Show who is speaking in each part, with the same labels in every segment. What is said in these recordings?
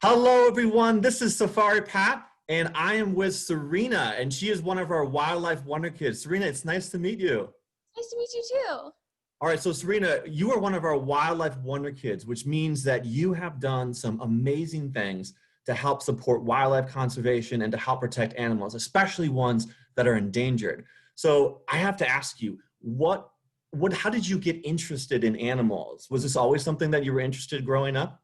Speaker 1: Hello, everyone. This is Safari Pat, and I am with Serena, and she is one of our Wildlife Wonder Kids. Serena, it's nice to meet you.
Speaker 2: Nice to meet you too.
Speaker 1: All right, so Serena, you are one of our Wildlife Wonder Kids, which means that you have done some amazing things to help support wildlife conservation and to help protect animals, especially ones that are endangered. So I have to ask you, how did you get interested in animals? Was this always something that you were interested in growing up?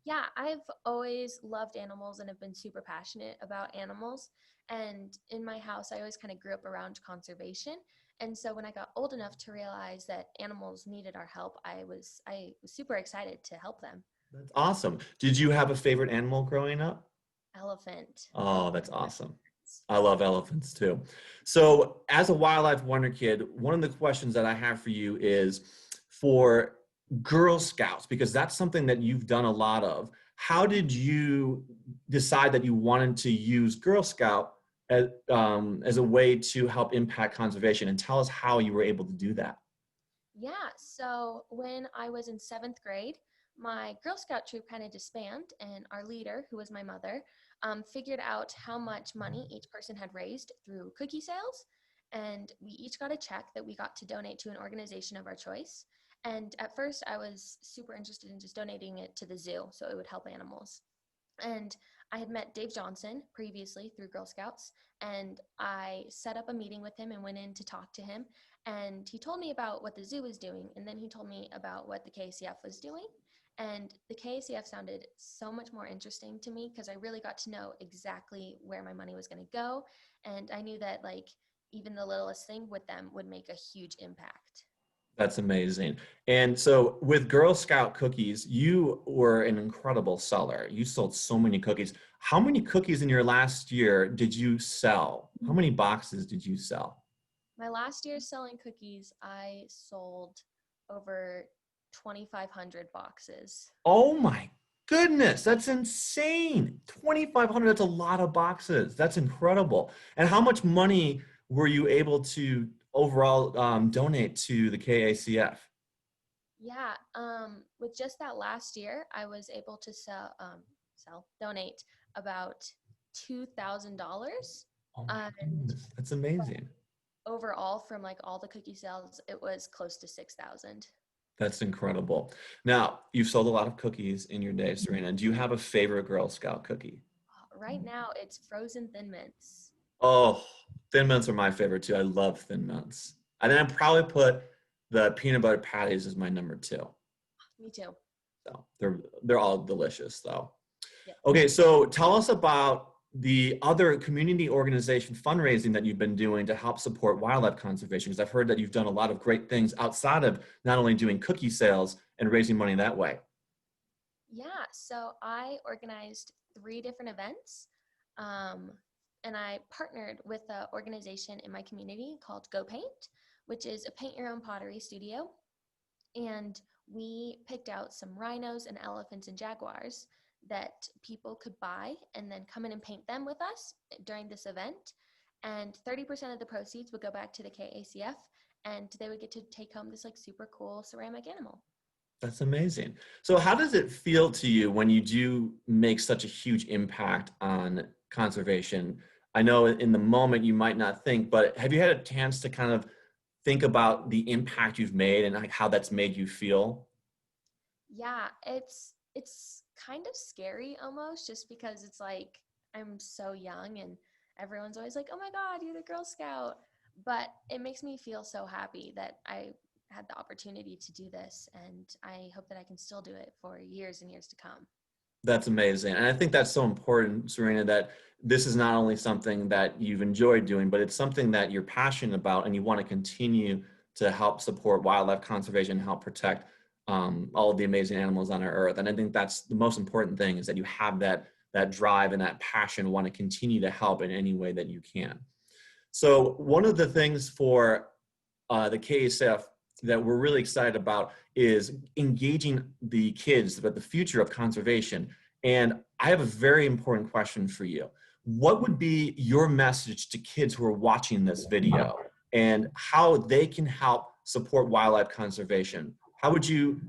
Speaker 2: Yeah, I've always loved animals and have been super passionate about animals. And in my house, I always kind of grew up around conservation. And so when I got old enough to realize that animals needed our help, I was super excited to help them.
Speaker 1: That's awesome. Did you have a favorite animal growing up?
Speaker 2: Elephant.
Speaker 1: Oh,
Speaker 2: Love
Speaker 1: that's awesome.
Speaker 2: elephants.
Speaker 1: I love elephants too. So, as a wildlife wonder kid, one of the questions that I have for you is for Girl Scouts, because that's something that you've done a lot of. How did you decide that you wanted to use Girl Scout as a way to help impact conservation? And tell us how you were able to do that.
Speaker 2: Yeah, so when I was in seventh grade, my Girl Scout troop kind of disbanded, and our leader, who was my mother, figured out how much money each person had raised through cookie sales. And we each got a check that we got to donate to an organization of our choice. And at first, I was super interested in just donating it to the zoo so it would help animals. And I had met Dave Johnson previously through Girl Scouts, and I set up a meeting with him and went in to talk to him. And he told me about what the zoo was doing, and then he told me about what the KACF was doing. And the KACF sounded so much more interesting to me because I really got to know exactly where my money was going to go. And I knew that, like, even the littlest thing with them would make a huge impact.
Speaker 1: That's amazing. And so with Girl Scout cookies, you were an incredible seller. You sold so many cookies. How many cookies in your last year did you sell? How many boxes did you sell?
Speaker 2: My last year selling cookies, I sold over 2,500 boxes.
Speaker 1: Oh my goodness, that's insane. 2,500, that's a lot of boxes. That's incredible. And how much money were you able to overall donate to the KACF?
Speaker 2: Yeah, with just that last year, I was able to donate about $2,000.
Speaker 1: Oh my
Speaker 2: And
Speaker 1: goodness, that's amazing.
Speaker 2: overall, from like all the cookie sales, it was close to 6,000.
Speaker 1: That's incredible. Now, you've sold a lot of cookies in your day, Serena. Do you have a favorite Girl Scout cookie?
Speaker 2: Right now, it's frozen Thin Mints.
Speaker 1: Oh, Thin Mints are my favorite too. I love Thin Mints. And then I'd probably put the peanut butter patties as my number two.
Speaker 2: Me too.
Speaker 1: So they're all delicious though.
Speaker 2: Yeah.
Speaker 1: Okay, so tell us about the other community organization fundraising that you've been doing to help support wildlife conservation, because I've heard that you've done a lot of great things outside of not only doing cookie sales and raising money that way.
Speaker 2: Yeah, so I organized three different events, um, and I partnered with an organization in my community called Go Paint, which is a paint your own pottery studio. And we picked out some rhinos and elephants and jaguars that people could buy and then come in and paint them with us during this event. And 30% of the proceeds would go back to the KACF, and they would get to take home this like super cool ceramic animal.
Speaker 1: That's amazing. So how does it feel to you when you do make such a huge impact on conservation? I know in the moment you might not think, but have you had a chance to kind of think about the impact you've made and like how that's made you feel?
Speaker 2: Yeah, it's kind of scary almost just because it's like I'm so young and everyone's always like, "Oh my God, you're the Girl Scout." But it makes me feel so happy that I had the opportunity to do this, and I hope that I can still do it for years and years to come.
Speaker 1: That's amazing. And I think that's so important, Serena, that this is not only something that you've enjoyed doing, but it's something that you're passionate about and you want to continue to help support wildlife conservation, help protect all of the amazing animals on our earth. And I think that's the most important thing is that you have that drive and that passion, want to continue to help in any way that you can. So one of the things for the KSF that we're really excited about is engaging the kids about the future of conservation. And I have a very important question for you. What would be your message to kids who are watching this video and how they can help support wildlife conservation? How would you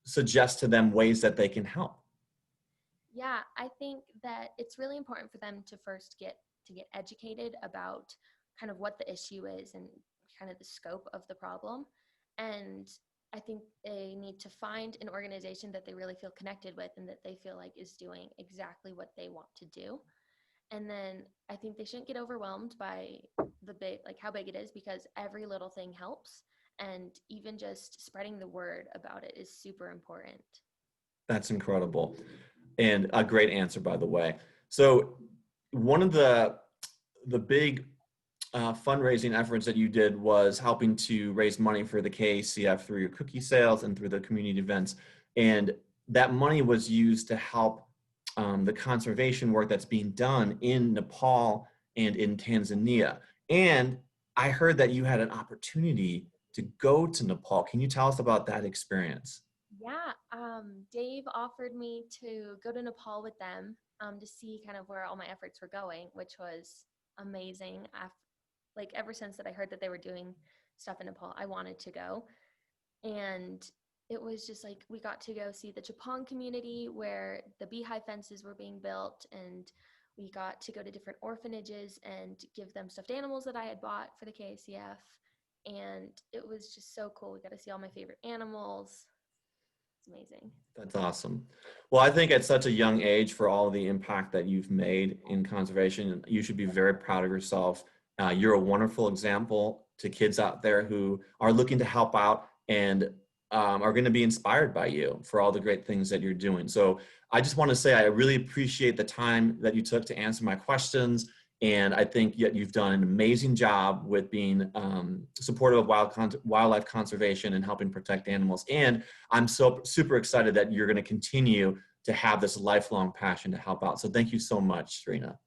Speaker 1: suggest to them ways that they can help?
Speaker 2: Yeah, I think that it's really important for them to first get educated about kind of what the issue is and kind of the scope of the problem. And I think they need to find an organization that they really feel connected with and that they feel like is doing exactly what they want to do. And then I think they shouldn't get overwhelmed by the big, like how big it is, because every little thing helps. And even just spreading the word about it is super important.
Speaker 1: That's incredible. And a great answer, by the way. So one of the big fundraising efforts that you did was helping to raise money for the KACF through your cookie sales and through the community events. And that money was used to help the conservation work that's being done in Nepal and in Tanzania. And I heard that you had an opportunity to go to Nepal. Can you tell us about that experience?
Speaker 2: Yeah, Dave offered me to go to Nepal with them to see kind of where all my efforts were going, which was amazing. Like ever since that I heard that they were doing stuff in Nepal, I wanted to go. And it was just like we got to go see the Chapong community where the beehive fences were being built, and we got to go to different orphanages and give them stuffed animals that I had bought for the KACF. And it was just so cool. We got to see all my favorite animals. It's amazing.
Speaker 1: That's awesome. Well, I think at such a young age, for all the impact that you've made in conservation, you should be very proud of yourself. You're a wonderful example to kids out there who are looking to help out and are going to be inspired by you for all the great things that you're doing. So I just want to say I really appreciate the time that you took to answer my questions. And I think yet you've done an amazing job with being supportive of wildlife conservation and helping protect animals. And I'm so super excited that you're going to continue to have this lifelong passion to help out. So thank you so much, Serena.